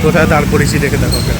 কোথায় দাঁড় করেছি দেখে দেখো কেন।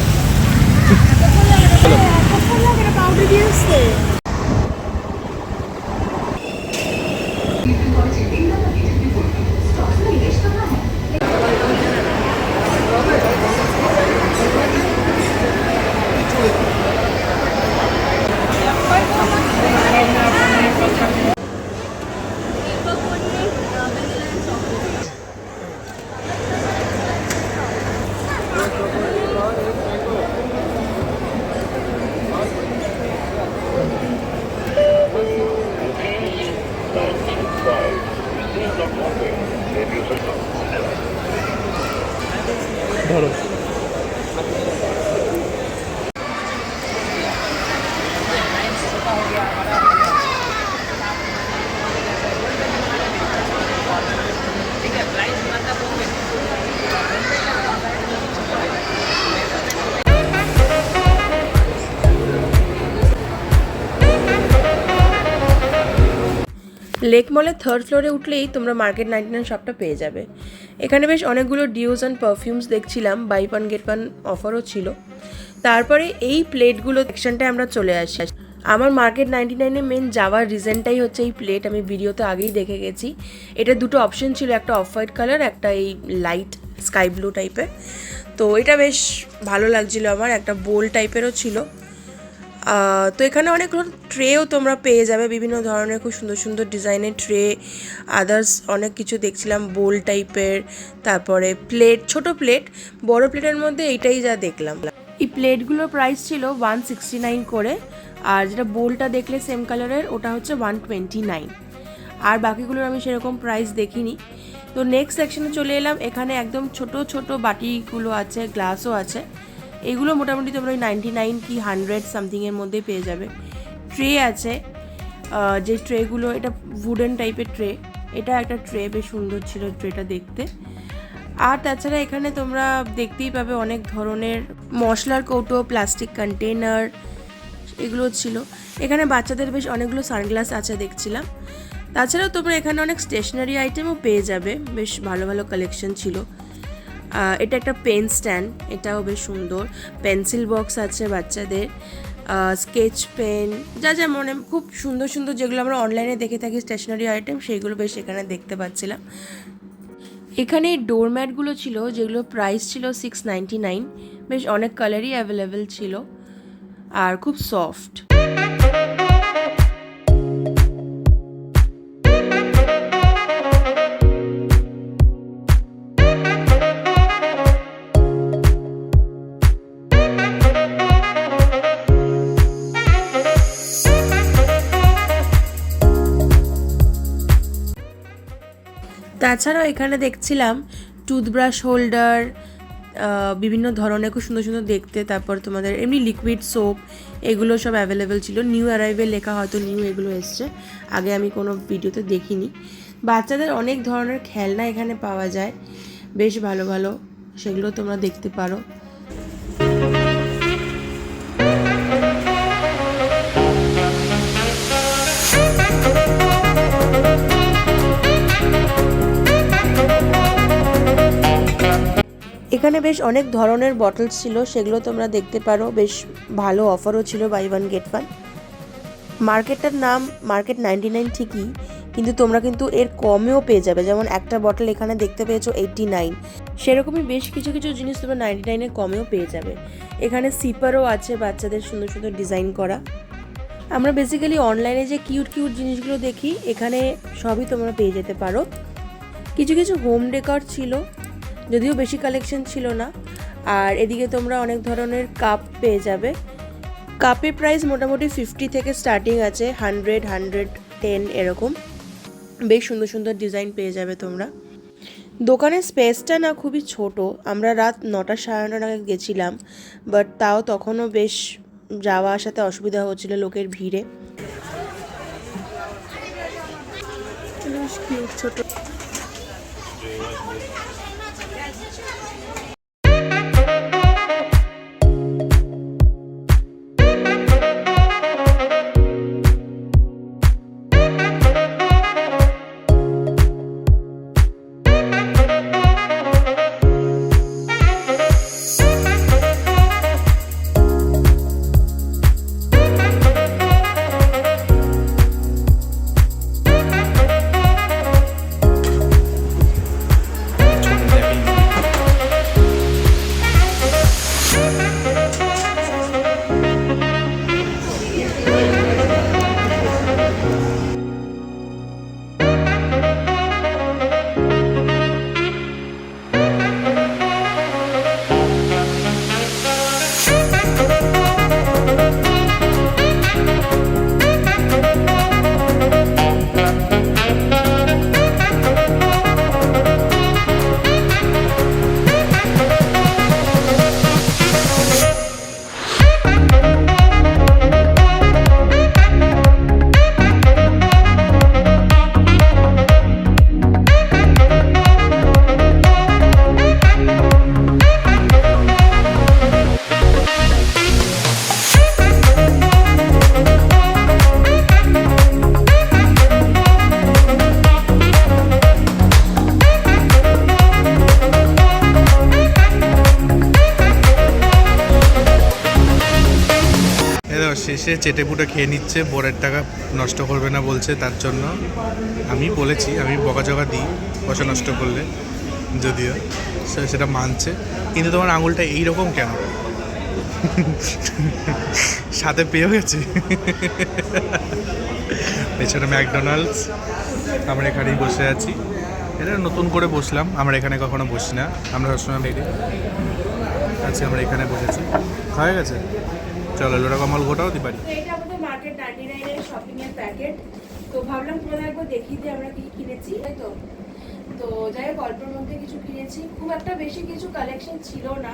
ধরো লেক মলের থার্ড ফ্লোরে উঠলেই তোমরা মার্কেট 99 শপটা পেয়ে যাবে। এখানে বেশ অনেকগুলো ডিওস অ্যান্ড পারফিউমস দেখছিলাম, বাই ওয়ান গেট ওয়ান অফারও ছিল। তারপরে এই প্লেটগুলো সেকশনটায় আমরা চলে আসি। আমার মার্কেট 99-এ মেন যাওয়ার রিজনটাই হচ্ছে এই প্লেট। আমি ভিডিওতে আগেই দেখে গেছি। এটা দুটো অপশন ছিল, একটা অফ হোয়াইট কালার, একটা এই লাইট স্কাই ব্লু টাইপের। তো এটা বেশ ভালো লাগছিলো আমার, একটা বোল টাইপেরও ছিল। তো এখানে অনেকগুলো ট্রেও তোমরা পেয়ে যাবে, বিভিন্ন ধরনের খুব সুন্দর সুন্দর ডিজাইনের ট্রে, আদার্স অনেক কিছু দেখছিলাম বোল টাইপের। তারপরে প্লেট, ছোট প্লেট, বড় প্লেটের মধ্যে এইটাই যা দেখলাম। এই প্লেটগুলোর প্রাইস ছিল 169 করে, আর যেটা বোলটা দেখলে সেম কালারের ওটা হচ্ছে 129। আর বাকিগুলোর আমি সেরকম প্রাইস দেখিনি। তো নেক্সট সেকশনে চলে এলাম। এখানে একদম ছোট ছোট বাটিগুলো আছে, গ্লাসও আছে। এগুলো মোটামুটি তোমরা ওই 99 কি 100 সামথিংয়ের মধ্যে পেয়ে যাবে। ট্রে আছে, যে ট্রেগুলো, এটা উডেন টাইপের ট্রে। এটা একটা ট্রে, বেশ সুন্দর ছিল ট্রেটা দেখতে। আর তাছাড়া এখানে তোমরা দেখতেই পাবে অনেক ধরনের মশলার কৌটো, প্লাস্টিক কন্টেনার, এগুলো ছিল। এখানে বাচ্চাদের বেশ অনেকগুলো সানগ্লাস আছে দেখছিলাম। তাছাড়াও তোমরা এখানে অনেক স্টেশনারি আইটেমও পেয়ে যাবে, বেশ ভালো ভালো কালেকশন ছিল। এটা একটা পেন স্ট্যান্ড, এটাও বেশ সুন্দর। পেন্সিল বক্স আছে বাচ্চাদের, স্কেচ পেন, যা যা মনে খুব সুন্দর সুন্দর যেগুলো আমরা অনলাইনে দেখে থাকি স্টেশনারি আইটেম, সেইগুলো বেশ এখানে দেখতে পাচ্ছিলাম। এখানে ডোরম্যাটগুলো ছিল, যেগুলো প্রাইস ছিল 699। বেশ অনেক কালারই অ্যাভেলেবেল ছিল আর খুব সফট। তাছাড়াও এখানে দেখছিলাম টুথব্রাশ হোল্ডার, বিভিন্ন ধরনের খুব সুন্দর সুন্দর দেখতে। তারপর তোমাদের এমনি লিকুইড সোপ, এগুলো সব অ্যাভেলেবেল ছিল। নিউ অ্যারাইভেল লেখা, হয়তো নিউ এগুলো এসছে, আগে আমি কোনো ভিডিওতে দেখিনি। বাচ্চাদের অনেক ধরনের খেলনা এখানে পাওয়া যায়, বেশ ভালো ভালো, সেগুলো তোমরা দেখতে পারো। এখানে বেশ অনেক ধরনের বটলস ছিল, সেগুলো তোমরা দেখতে পারো, বেশ ভালো অফারও ছিল, বাই ওয়ান গেট ওয়ান। মার্কেটটার নাম মার্কেট 99 ঠিকই, কিন্তু তোমরা কিন্তু এর কমেও পেয়ে যাবে। যেমন একটা বটল এখানে দেখতে পেয়েছো 89, সেরকমই বেশ কিছু কিছু জিনিস তোমরা 99-এর কমেও পেয়ে যাবে। এখানে সিপারও আছে বাচ্চাদের সুন্দর সুন্দর ডিজাইন করা। আমরা বেসিক্যালি অনলাইনে যে কিউট কিউট জিনিসগুলো দেখি, এখানে সবই তোমরা পেয়ে যেতে পারো। কিছু কিছু হোম ডেকর ছিল, যদিও বেশি কালেকশন ছিল না। আর এদিকে তোমরা অনেক ধরনের কাপ পেয়ে যাবে। কাপের প্রাইস মোটামুটি 50 থেকে স্টার্টিং আছে, 100, 110 এরকম। বেশ সুন্দর সুন্দর ডিজাইন পেয়ে যাবে তোমরা। দোকানের স্পেসটা না খুবই ছোট। আমরা রাত 9টা 9:30 নাগাদ গেছিলাম, বাট তাও তখনও বেশ যাওয়া আসাতে অসুবিধা হচ্ছিল লোকের ভিড়ে। ছোট শেষে চেটেপুটে খেয়ে নিচ্ছে, বোরের টাকা নষ্ট করবে না বলছে, তার জন্য আমি বলেছি আমি বকাঝকা দিই পয়সা নষ্ট করলে, যদিও সেটা মানছে। কিন্তু তোমার আঙুলটা এইরকম কেন? সাথে পেয়েও গেছে। পেছনে ম্যাকডোনাল্ডস, আমরা এখানেই বসে আছি। এটা নতুন করে বসলাম, আমরা এখানে কখনো বসি না, আমরা সবসময় বাইরে আছি, আমরা এখানে বসেছি। হয়ে গেছে, চলো লোটা কমল গোটাও দিতে পারি। তো এটা আমাদের মার্কেট 99 এর শপিং এর প্যাকেট। তো ভাবলাম তোমাদের একবার দেখিয়ে দিই আমরা কি কিনেছি, তাই তো। তো যাই হোক, অল্পের মধ্যে কিছু কিনেছি, খুব একটা বেশি কিছু কালেকশন ছিল না,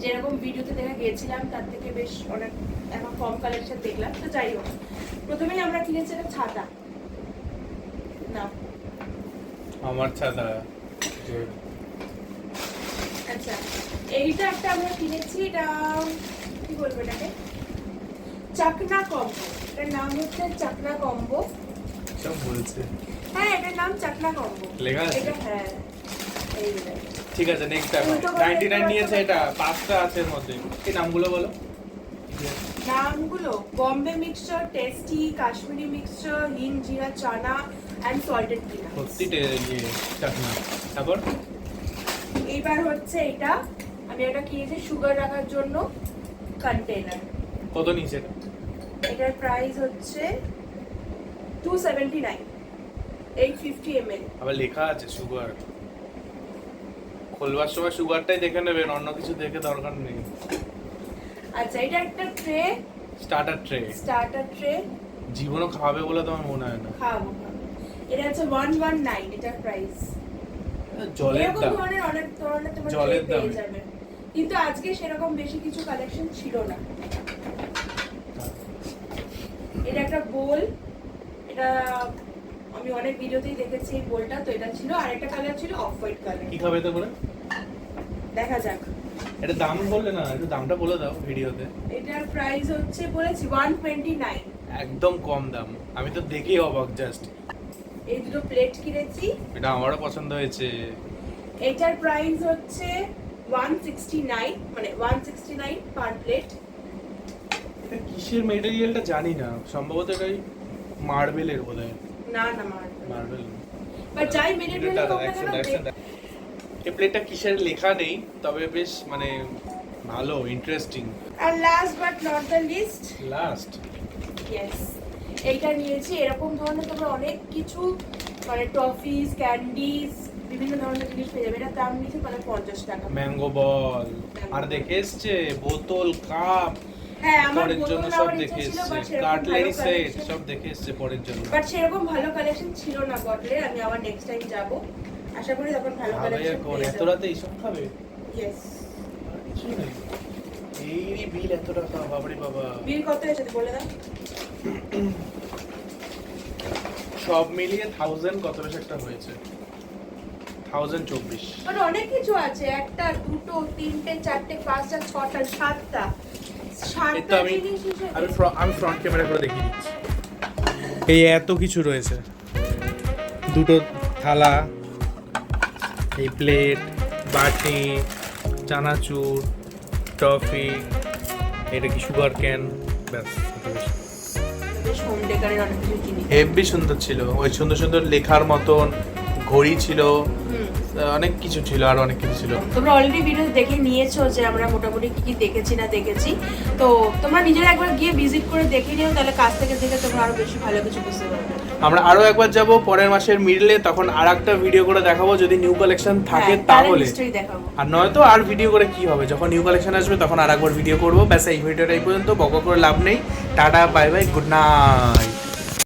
যেরকম ভিডিওতে দেখা গিয়েছিলাম তার থেকে বেশ অনেক এখন কম কালেকশন দেখলাম। তো যাই হোক, প্রথমেই আমরা কিনেছি একটা ছাতা। না আমার ছাতা, আচ্ছা, এইটা একটা আমরা কিনেছি, এটা কি বলবো এটাকে, চাকনা কম্বো। এটার নাম হচ্ছে চাকনা কম্বো। সব বলছে, হ্যাঁ এটার নাম চাকনা কম্বো লেখা আছে? এটা হ্যাঁ, এই যে ঠিক আছে, নেক্সট টাইম 99 নিয়েছে, এটা 5টা আছে এর মধ্যে। এই নামগুলো বলো। নামগুলো Bombay mixture, tasty, Kashmiri mixture, হিং, জিরা, চানা এন্ড সল্টেড পিনাট। সত্যি চাকনা। তারপর এইবার হচ্ছে এটা আমি এটা কিনেছি সুগার রাখার জন্য কন্টেনার। কত নিচে? এটার প্রাইস হচ্ছে 279, 850 ml। আবার লেখা আছে সুগার। খোলবার সময় সুগারটাই দেখে নেবেন, অন্য কিছু দেখে দরকার নেই। আচ্ছা, এটা একটা ট্রে, স্টার্টার ট্রে। জীবনও খাওয়াবে বলে তো আমার মনে হয় না। খাবো। এটা হচ্ছে 119, এটার প্রাইস। জলের এরকম দাম, ধরনের অনেক ধরনের তোমার জলের ট্রে পেয়ে দাম। যাবে, কিন্তু আজকে সেরকম বেশি কিছু কালেকশন ছিল না। এটা একটা বোল, এটা আমি অনেক ভিডিওতেই দেখেছি এই বোলটা। তো এটা ছিল, আর একটা কালার ছিল অফ হোয়াইট কালার। কি খাবে তো করে? দেখা যাক। এটা দাম বললে না, একটু দামটা বলে দাও ভিডিওতে। এটার প্রাইস হচ্ছে বলেছি 129। একদম কম দাম, আমি তো দেখেই অবাক জাস্ট। এই দুটো প্লেট কিনেছি, এটা আমারও পছন্দ হয়েছে। এটার প্রাইস হচ্ছে 169, মানে 169 পার প্লেট। এটা কিসের মেটেরিয়ালটা জানি না, সম্ভবত এটাই মার্বেলের বোধহয়। না মার্বেল। বাট যাই মেটেরিয়াল হোক না কেন, এই প্লেটটা কিসের লেখা নেই, তবে বেশ মানে ভালো, ইন্টারেস্টিং। আর last but not the least, last yes, এইটা নিয়েছি। এরকম ধরনের তোমরা অনেক কিছু মানে টফিস, ক্যান্ডিজ, বিভিন্ন ধরনের জিনিস পেয়ে যাবে। এটার দাম নিয়েছে মানে 50 টাকা। ম্যাঙ্গো বল, আর দেখে এসছে বোতল, কাপ, হ্যাঁ আমার পরের জন্য বোতল সব নেওয়ার দেখে ইচ্ছা ছিল, এসছে, বাট সেরকম কাটলারি ভালো সেট collection- সব দেখে এসছে পরের জন্য। বাট সেরকম ভালো কালেকশন ছিল না বটলের। আমি আবার নেক্সট টাইম যাব, আশা করি তখন ভালো কালেকশন কোন পেয়ে এত যাব। রাতে এইসব খাবে? ইয়েস। কিছু নেই, এই বিল এত টাকা, বাবারে বাবা। বিল কত এসেছে বলে দাও। সব মিলিয়ে 1000 কত বেশ একটা হয়েছে, 1024। মানে অনেক কিছু আছে, একটা, দুটো, তিনটে, চারটে, পাঁচটা, ছটা, সাতটা, এই তো আমি জিনিস হিসেবে। আমি ফ্রন্ট ক্যামেরা করে দেখিয়ে দিচ্ছি। এই এত কিছু রয়েছে, দুটো থালা, এই প্লেট, বাটি, চানাচুর, টফি, এটা কি সুগার ক্যান, ব্যাস এত বেশি। বেশ হোম ডেকারের অনেক কিছু জিনিস। হেভি সুন্দর ছিল, ওই সুন্দর সুন্দর লেখার মতন ঘড়ি ছিল, হুম। অনেক কিছু ছিল, আর অনেক কিছু ছিল। তোমরা অলরেডি ভিডিও দেখে নিয়েছো যে আমরা মোটামুটি কি কি দেখেছি না দেখেছি। তো তোমরা নিজেরা একবার গিয়ে ভিজিট করে দেখে নিও, তাহলে কাছ থেকে দেখে তোমরা আরো বেশি ভালো কিছু বুঝতে পারবে। আমরা আরো একবার যাব পরের মাসের মিডলে, তখন আর একটা ভিডিও করে দেখাবো যদি নিউ কালেকশন থাকে হ্যাঁ, তাহলে তাহলে। নিশ্চয়ই দেখাবো। আর নয়তো আর ভিডিও করে কি হবে, যখন নিউ কালেকশন আসবে তখন আর একবার ভিডিও করবো। ব্যাস এই ভিডিওটা এই পর্যন্ত, বক করে লাভ নেই। Tata, bye bye, good night.